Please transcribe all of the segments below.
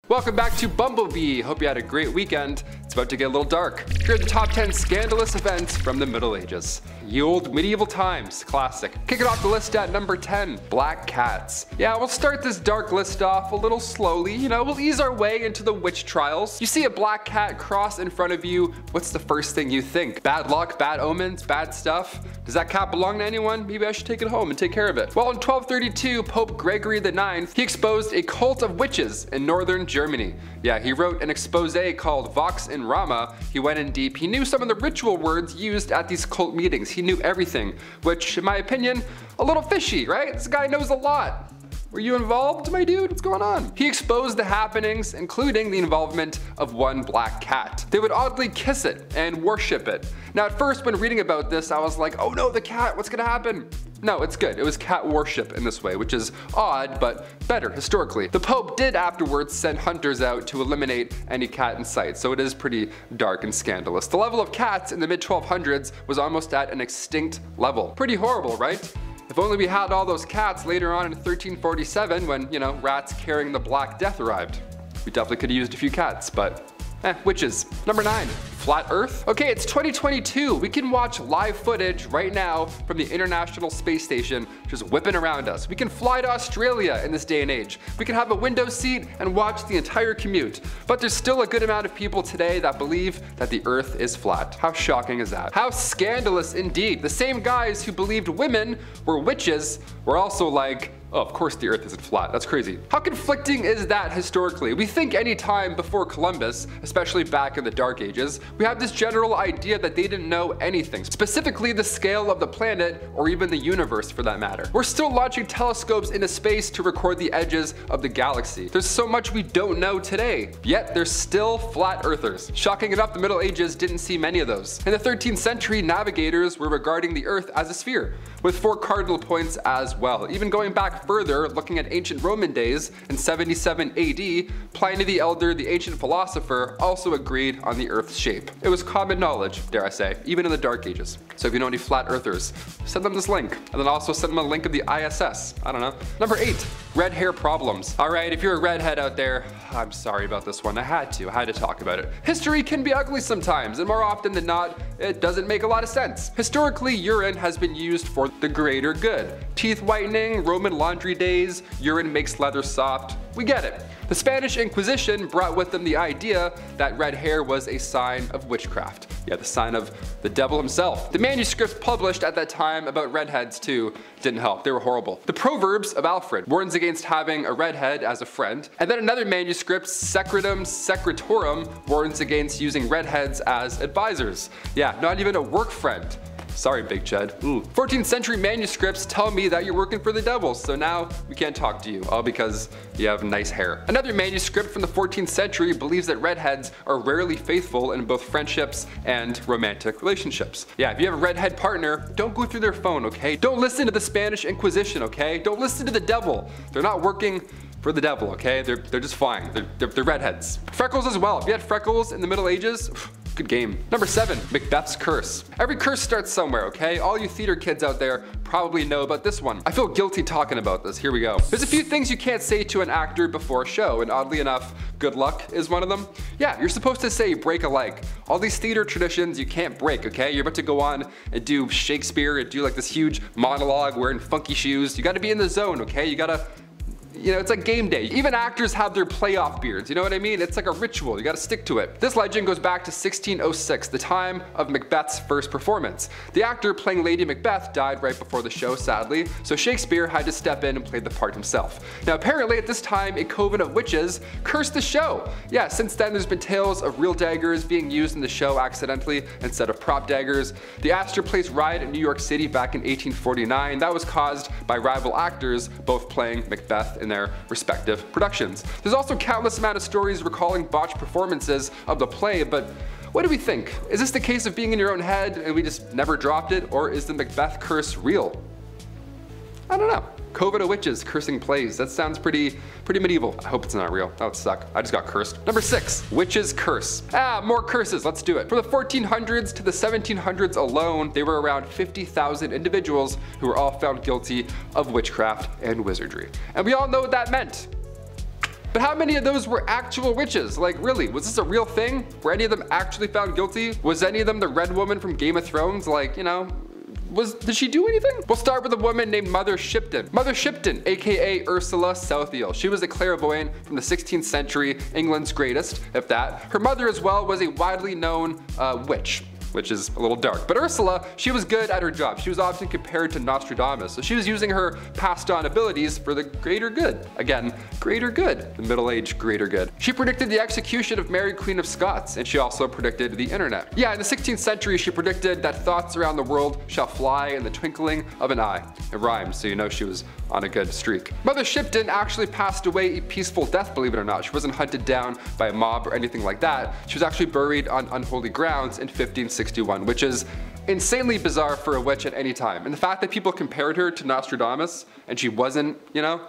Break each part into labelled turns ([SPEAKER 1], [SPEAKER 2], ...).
[SPEAKER 1] Welcome back to Bumblebee. Hope you had a great weekend. It's about to get a little dark. Here are the top 10 scandalous events from the Middle Ages. Ye old medieval times, classic. Kicking off the list at number 10, black cats. Yeah, we'll start this dark list off a little slowly. We'll ease our way into the witch trials. You see a black cat cross in front of you, what's the first thing you think? Bad luck, bad omens, bad stuff? Does that cat belong to anyone? Maybe I should take it home and take care of it. Well, in 1232, Pope Gregory IX, he exposed a cult of witches in northern Germany. Yeah, he wrote an expose called Vox in Rama. He went in deep. He knew some of the ritual words used at these cult meetings. He knew everything, which, in my opinion, a little fishy, right? This guy knows a lot. Were you involved, my dude? What's going on? He exposed the happenings, including the involvement of one black cat. They would oddly kiss it and worship it. Now, at first, when reading about this, I was like, oh no, the cat, what's gonna happen? No, it's good. It was cat worship in this way, which is odd, but better historically. The Pope did afterwards send hunters out to eliminate any cat in sight, so it is pretty dark and scandalous. The level of cats in the mid-1200s was almost at an extinct level. Pretty horrible, right? If only we had all those cats later on in 1347 when, rats carrying the Black Death arrived. We definitely could have used a few cats, but witches. Number 9, flat earth. Okay, it's 2022. We can watch live footage right now from the International Space Station just whipping around us. We can fly to Australia in this day and age. We can have a window seat and watch the entire commute. But there's still a good amount of people today that believe that the earth is flat. How shocking is that? How scandalous indeed. The same guys who believed women were witches were also like, oh, of course the earth isn't flat. That's crazy. How conflicting is that historically? We think any time before Columbus, especially back in the Dark Ages, we have this general idea that they didn't know anything, specifically the scale of the planet or even the universe for that matter. We're still launching telescopes into space to record the edges of the galaxy. There's so much we don't know today, yet there's still flat earthers. Shocking enough, the Middle Ages didn't see many of those. In the 13th century, navigators were regarding the earth as a sphere, with 4 cardinal points as well. Even going back further, looking at ancient Roman days, in 77 AD, Pliny the Elder, the ancient philosopher, also agreed on the Earth's shape. It was common knowledge, dare I say, even in the Dark Ages. So if you know any flat earthers, send them this link, and then also send them a link of the ISS. I don't know. Number 8, red hair problems. Alright, if you're a redhead out there, I'm sorry about this one. I had to talk about it. History can be ugly sometimes, and more often than not, it doesn't make a lot of sense. Historically, urine has been used for the greater good. Teeth whitening, Roman laundry days, urine makes leather soft. We get it. The Spanish Inquisition brought with them the idea that red hair was a sign of witchcraft. Yeah, the sign of the devil himself. The manuscripts published at that time about redheads too didn't help. They were horrible. The Proverbs of Alfred warns against having a redhead as a friend. And then another manuscript, Secretum Secretorum, warns against using redheads as advisors. Yeah, not even a work friend. Sorry, Big Chud. 14th century manuscripts tell me that you're working for the devil, so now we can't talk to you, all because you have nice hair. Another manuscript from the 14th century believes that redheads are rarely faithful in both friendships and romantic relationships. Yeah, if you have a redhead partner, don't go through their phone, okay? Don't listen to the Spanish Inquisition, okay? Don't listen to the devil. They're not working for the devil, okay? They're just fine. They're redheads. Freckles as well. If you had freckles in the Middle Ages, good game. Number 7, Macbeth's curse. Every curse starts somewhere, okay? All you theater kids out there probably know about this one. I feel guilty talking about this. Here we go. There's a few things you can't say to an actor before a show, and oddly enough, good luck is one of them. Yeah, you're supposed to say break a leg. All these theater traditions you can't break, okay? You're about to go on and do Shakespeare and do like this huge monologue wearing funky shoes. You gotta be in the zone, okay? You gotta, it's like game day. Even actors have their playoff beards, you know what I mean? It's like a ritual, you gotta stick to it. This legend goes back to 1606, the time of Macbeth's first performance. The actor playing Lady Macbeth died right before the show, sadly, so Shakespeare had to step in and play the part himself. Now apparently at this time, a coven of witches cursed the show. Yeah, since then there's been tales of real daggers being used in the show accidentally instead of prop daggers. The Astor Place riot in New York City back in 1849, that was caused by rival actors both playing Macbeth in their respective productions. There's also countless amount of stories recalling botched performances of the play, but what do we think? Is this the case of being in your own head and we just never dropped it, or is the Macbeth curse real? I don't know. Coven of witches cursing plays. That sounds pretty medieval. I hope it's not real. That would suck. I just got cursed. Number 6, witches curse. More curses. Let's do it. From the 1400s to the 1700s alone, there were around 50,000 individuals who were all found guilty of witchcraft and wizardry. And we all know what that meant. But how many of those were actual witches? Like really, was this a real thing? Were any of them actually found guilty? Was any of them the Red Woman from Game of Thrones? Like, you know, did she do anything? We'll start with a woman named Mother Shipton. Mother Shipton, aka Ursula Southiel. She was a clairvoyant from the 16th century, England's greatest, if that. Her mother as well was a widely known witch, which is a little dark. But Ursula, she was good at her job. She was often compared to Nostradamus, so she was using her passed on abilities for the greater good. Again, greater good, the Middle Age greater good. She predicted the execution of Mary Queen of Scots, and she also predicted the internet. Yeah, in the 16th century, she predicted that thoughts around the world shall fly in the twinkling of an eye. It rhymed, so you know she was on a good streak. Mother Shipton actually passed away a peaceful death, believe it or not. She wasn't hunted down by a mob or anything like that. She was actually buried on unholy grounds in 1561, which is insanely bizarre for a witch at any time. And the fact that people compared her to Nostradamus and she wasn't, you know,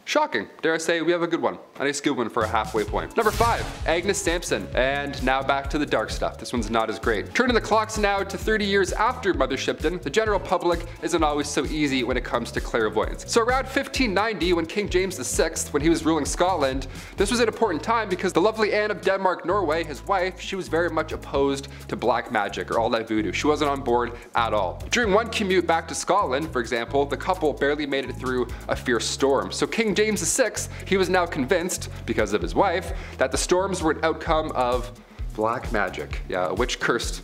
[SPEAKER 1] shocking. Dare I say, we have a good one. A nice good one for a halfway point. Number 5, Agnes Sampson. And now back to the dark stuff. This one's not as great. Turning the clocks now to 30 years after Mother Shipton, the general public isn't always so easy when it comes to clairvoyance. So around 1590, when King James VI, when he was ruling Scotland, this was an important time because the lovely Anne of Denmark-Norway, his wife, she was very much opposed to black magic or all that voodoo. She wasn't on board at all. During one commute back to Scotland, for example, the couple barely made it through a fierce storm. So King James VI, he was now convinced, because of his wife, that the storms were an outcome of black magic. Yeah, a witch cursed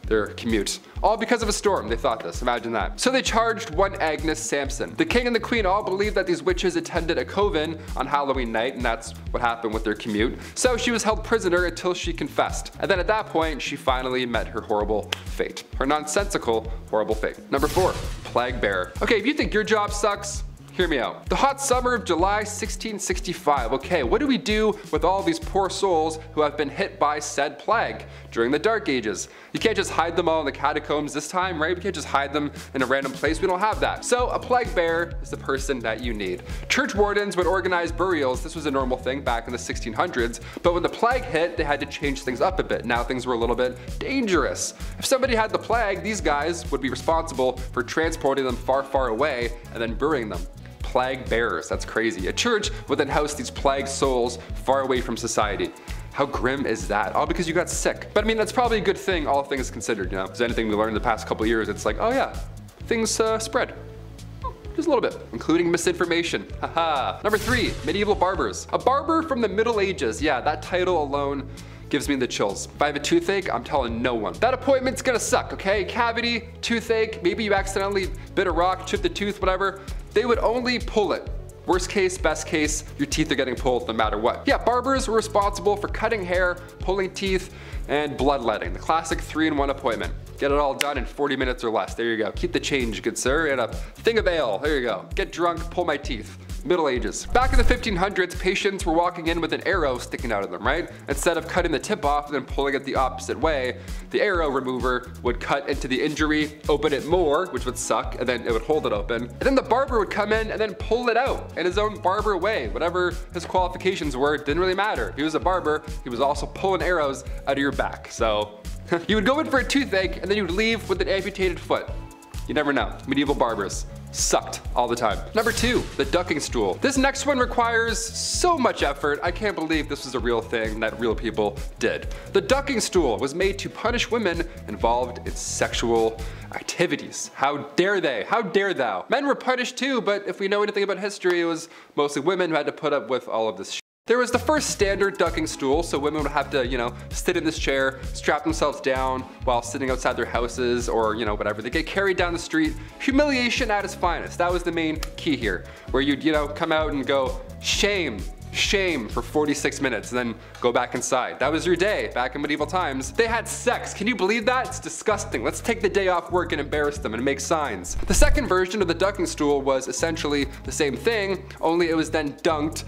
[SPEAKER 1] their commute. All because of a storm, they thought this, imagine that. So they charged one Agnes Sampson. The king and the queen all believed that these witches attended a coven on Halloween night, and that's what happened with their commute. So she was held prisoner until she confessed. And then at that point, she finally met her horrible fate. Her nonsensical, horrible fate. Number 4, Plague Bearer. Okay, if you think your job sucks, hear me out. The hot summer of July 1665. Okay, what do we do with all these poor souls who have been hit by said plague during the Dark Ages? You can't just hide them all in the catacombs this time, right? We can't just hide them in a random place. We don't have that. So a plague bearer is the person that you need. Church wardens would organize burials. This was a normal thing back in the 1600s, but when the plague hit, they had to change things up a bit. Now things were a little bit dangerous. If somebody had the plague, these guys would be responsible for transporting them far, far away and then burying them. Plague bearers, that's crazy. A church would then house these plagued souls far away from society. How grim is that? All because you got sick. But I mean, that's probably a good thing, all things considered, you know? If there's anything we learned the past couple years, it's like, oh yeah, things spread. Just a little bit, including misinformation. Haha. Number 3, medieval barbers. A barber from the Middle Ages. Yeah, that title alone gives me the chills. If I have a toothache, I'm telling no one. That appointment's gonna suck, okay? Cavity, toothache, maybe you accidentally bit a rock, chipped a tooth, whatever. They would only pull it. Worst case, best case, your teeth are getting pulled no matter what. Yeah, barbers were responsible for cutting hair, pulling teeth, and bloodletting. The classic 3-in-1 appointment. Get it all done in 40 minutes or less. There you go. Keep the change, good sir, and a thing of ale. There you go. Get drunk, pull my teeth. Middle Ages. Back in the 1500s, patients were walking in with an arrow sticking out of them, right? Instead of cutting the tip off and then pulling it the opposite way, the arrow remover would cut into the injury, open it more, which would suck, and then it would hold it open. And then the barber would come in and then pull it out in his own barber way. Whatever his qualifications were, it didn't really matter. He was a barber, he was also pulling arrows out of your back. So you would go in for a toothache and then you would leave with an amputated foot. You never know. Medieval barbers sucked all the time. Number 2, the ducking stool. This next one requires so much effort. I can't believe this was a real thing that real people did. The ducking stool was made to punish women involved in sexual activities. How dare they? How dare thou? Men were punished too, but if we know anything about history, it was mostly women who had to put up with all of this shit. There was the first standard ducking stool, so women would have to, you know, sit in this chair, strap themselves down while sitting outside their houses or, you know, whatever. They get carried down the street. Humiliation at its finest. That was the main key here, where you'd, you know, come out and go, shame, shame for 46 minutes and then go back inside. That was your day back in medieval times. They had sex. Can you believe that? It's disgusting. Let's take the day off work and embarrass them and make signs. The second version of the ducking stool was essentially the same thing, only it was then dunked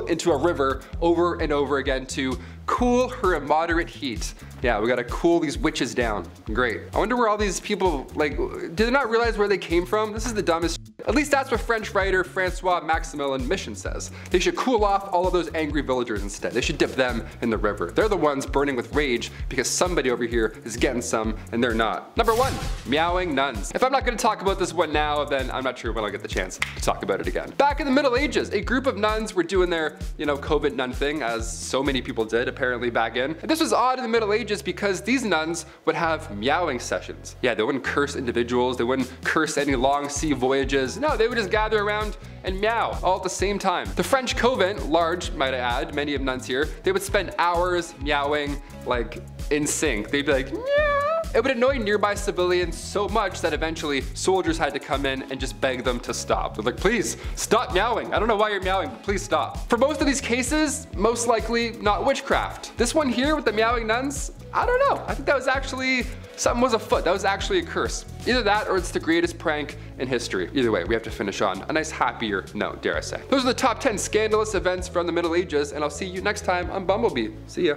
[SPEAKER 1] into a river over and over again to cool her immoderate heat. Yeah, we gotta cool these witches down. Great. I wonder where all these people, like, did they not realize where they came from? This is the dumbest shit. At least that's what French writer Francois Maximilien Mission says. They should cool off all of those angry villagers instead. They should dip them in the river. They're the ones burning with rage because somebody over here is getting some and they're not. Number 1, Meowing Nuns. If I'm not going to talk about this one now, then I'm not sure when I'll get the chance to talk about it again. Back in the Middle Ages, a group of nuns were doing their, Coven nun thing, as so many people did apparently back in. And this was odd in the Middle Ages because these nuns would have meowing sessions. Yeah, they wouldn't curse individuals, they wouldn't curse any long sea voyages. No, they would just gather around and meow all at the same time. The French convent, large might I add, many of nuns here, they would spend hours meowing like in sync. They'd be like, meow. It would annoy nearby civilians so much that eventually soldiers had to come in and just beg them to stop. They're like, please stop meowing. I don't know why you're meowing, but please stop. For most of these cases, most likely not witchcraft. This one here with the meowing nuns, I don't know. I think that was actually, something was afoot. That was actually a curse. Either that or it's the greatest prank in history. Either way, we have to finish on a nice happier note, dare I say. Those are the top 10 scandalous events from the Middle Ages, and I'll see you next time on Bumblebee. See ya.